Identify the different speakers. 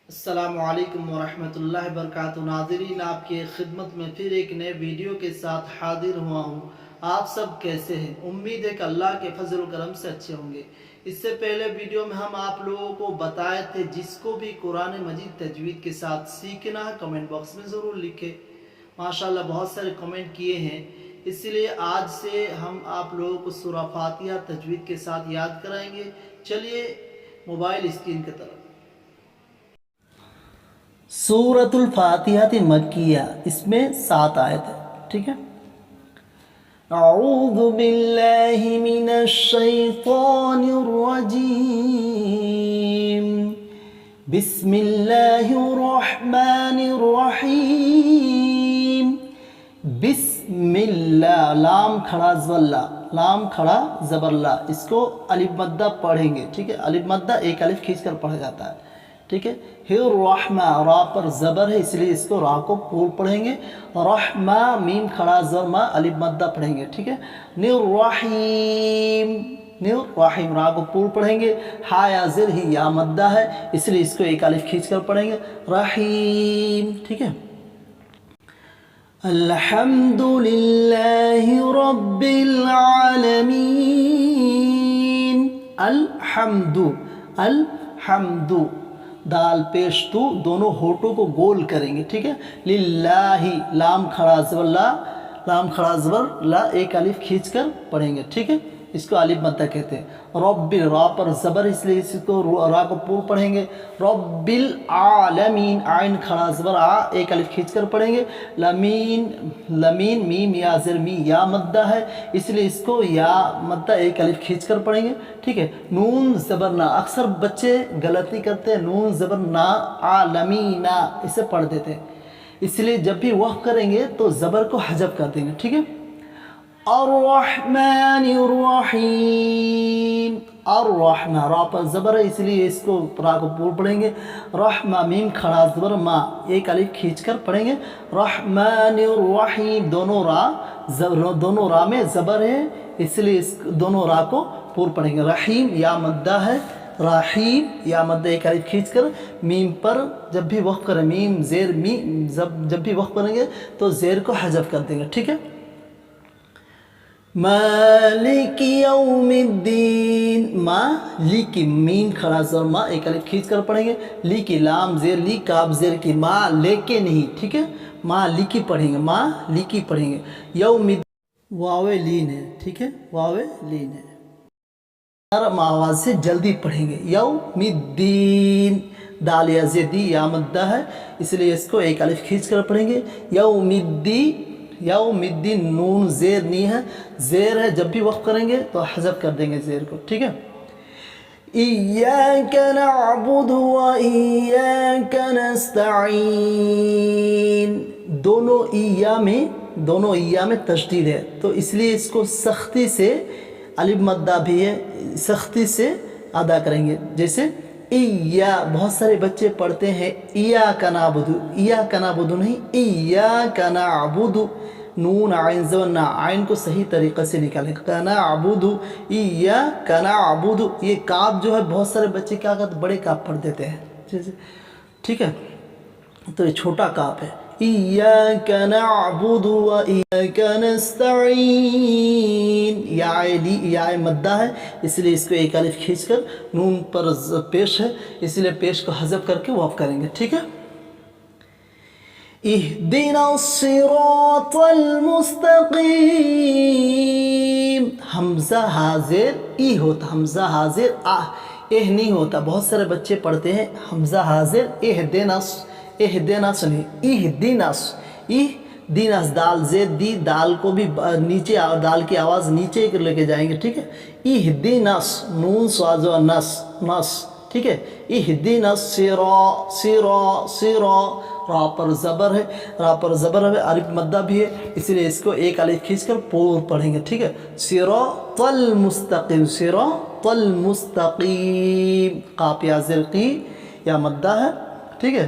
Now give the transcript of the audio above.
Speaker 1: السلام علیکم ورحمۃ اللہ وبرکاتہ۔ ناظرین، آپ کی خدمت میں پھر ایک نئے ویڈیو کے ساتھ حاضر ہوا ہوں۔ آپ سب کیسے ہیں؟ امید ہے کہ اللہ کے فضل و کرم سے اچھے ہوں گے۔ اس سے پہلے ویڈیو میں ہم آپ لوگوں کو بتائے تھے جس کو بھی قرآن مجید تجوید کے ساتھ سیکھنا ہے کمنٹ باکس میں ضرور لکھے۔ ماشاءاللہ بہت سارے کمنٹ کیے ہیں، اس لیے آج سے ہم آپ لوگوں کو سورہ فاتحہ تجوید کے ساتھ یاد کرائیں گے۔ چلیے موبائل اسکرین کی طرف۔ سورۃ الفاتحہ مکیہ، اس میں 7 آیت ہے، ٹھیک ہے۔ اعوذ باللہ من الشیطان الرجیم، بسم اللہ الرحمن الرحیم۔ بسم اللہ، لام کھڑا زبر لا، لام کھڑا زبر لا، اس کو الف مدہ پڑھیں گے، ٹھیک ہے۔ الف مدہ ایک الف کھینچ کر پڑھا جاتا ہے، ٹھیک ہے۔ الرحمہ، را پر زبر ہے اس لیے اس کو را کو پور پڑھیں گے۔ رحمہ، میم کھڑا زبر ما، الف مدہ پڑھیں گے، ٹھیک ہے۔ الرحیم، الرحیم، را کو پور پڑھیں گے۔ ہا یا زر ہی یا مدہ ہے اس لیے اس کو ایک الف کھینچ کر پڑھیں گے، رحیم، ٹھیک ہے۔ الحمد للہ رب العالمین۔ الحمد، الحمد، دال پیش تو دونوں ہونٹوں کو گول کریں گے، ٹھیک ہے۔ للہ، لام کھڑا زبر لا، لام کھڑا زبر لا، ایک الف کھینچ کر پڑھیں گے، ٹھیک ہے۔ اس کو الف مدہ کہتے ہیں۔ رب، را پر زبر اس لیے اس کو را کو پور پڑھیں گے۔ رب العالمین، عین کھڑا زبر آ، ایک الف کھینچ کر پڑھیں گے۔ لمین، لمین، میم یا زر می، یا مدہ ہے اس لیے اس کو یا مدہ ایک الف کھینچ کر پڑھیں گے، ٹھیک ہے۔ نون زبر نا، اکثر بچے غلطی کرتے ہیں، نون زبر نا، عالمینا اسے پڑھ دیتے ہیں، اس لیے جب بھی وقف کریں گے تو زبر کو حذف کر دیں گے، ٹھیک ہے۔ الرحمن الرحیم، الرحمہ، را پر زبر ہے اس لیے اس کو را کو پور پڑھیں گے۔ رحمہ، میم کھڑا زبر ما، ایک الف کھینچ کر پڑھیں گے۔ رحمن الرحیم، دونوں را میں زبر ہے اس لیے اس دونوں را کو پور پڑھیں گے۔ رحیم، یا مدہ ہے، رحیم، یا مدہ ایک الف کھینچ کر میم پر جب بھی وقف کریں، میم زیر می، جب بھی وقف کریں گے تو زیر کو حذف کر دیں گے، ٹھیک ہے۔ مالک یوم الدین، مالک، میم کھڑا زبر ما، ایک الف کھینچ کر پڑھیں گے۔ لی کی لام زیر لی، کاف زیر کی، ماں لے کے نہیں، ٹھیک ہے۔ ماں لکی پڑھیں گے، ماں لکی پڑھیں گے۔ یوم، واو لین ہے، ٹھیک ہے، واو لین ہے، نرم آواز سے جلدی پڑھیں گے۔ یوم الدین، دال یا زیدی یا مدہ ہے اس لیے اس کو ایک الف کھینچ کر پڑھیں گے۔ یوم الدین، یوم الدین، نون زیر نی ہے، زیر ہے جب بھی وقف کریں گے تو حذف کر دیں گے زیر کو، ٹھیک ہے۔ ایاک نعبد و ایاک نستعین، دونوں ایا میں تشدید ہے تو اس لیے اس کو سختی سے، الف مدہ بھی ہے، سختی سے ادا کریں گے۔ جیسے بہت سارے بچے پڑھتے ہیں ایاک نعبد، ایاک نعبد نہیں، ایاک نعبد، نون عین زبر نا، عین کو صحیح طریقے سے نکالیں، نعبد، ایاک نعبد، یہ کاف جو ہے بہت سارے بچے کیا کرتے، بڑے کاف پڑھ دیتے ہیں، ٹھیک ہے، تو یہ چھوٹا کاف ہے۔ ایاک نعبد و ایاک نستعین، یا مدہ ہے اس لیے اس کو ایک الف کھینچ کر نون پر پیش ہے اس لیے پیش کو حذف کر کے وقف کریں گے، ٹھیک ہے۔ اہدنا الصراط المستقیم، حمزہ حاضر ای ہوتا، حمزہ حاضر نہیں ہوتا، بہت سارے بچے پڑھتے ہیں حمزہ حاضر اہدنا، اہدنا سنیں، اہدنا، اہدنا، دال زید دی، دال کو بھی نیچے، دال کی آواز نیچے لے کے جائیں گے، ٹھیک ہے۔ اہدنا، نون صاد و نس، نس، ٹھیک ہے۔ اہدنا الصراط، صراط، را پر زبر ہے، را پر زبر ہے، الف مدہ بھی ہے اس لیے اس کو ایک الف کھینچ کر پور پڑھیں گے، ٹھیک ہے۔ صراط المستقیم، صراط المستقیم، قاف یا زر کی یا مدہ ہے، ٹھیک ہے۔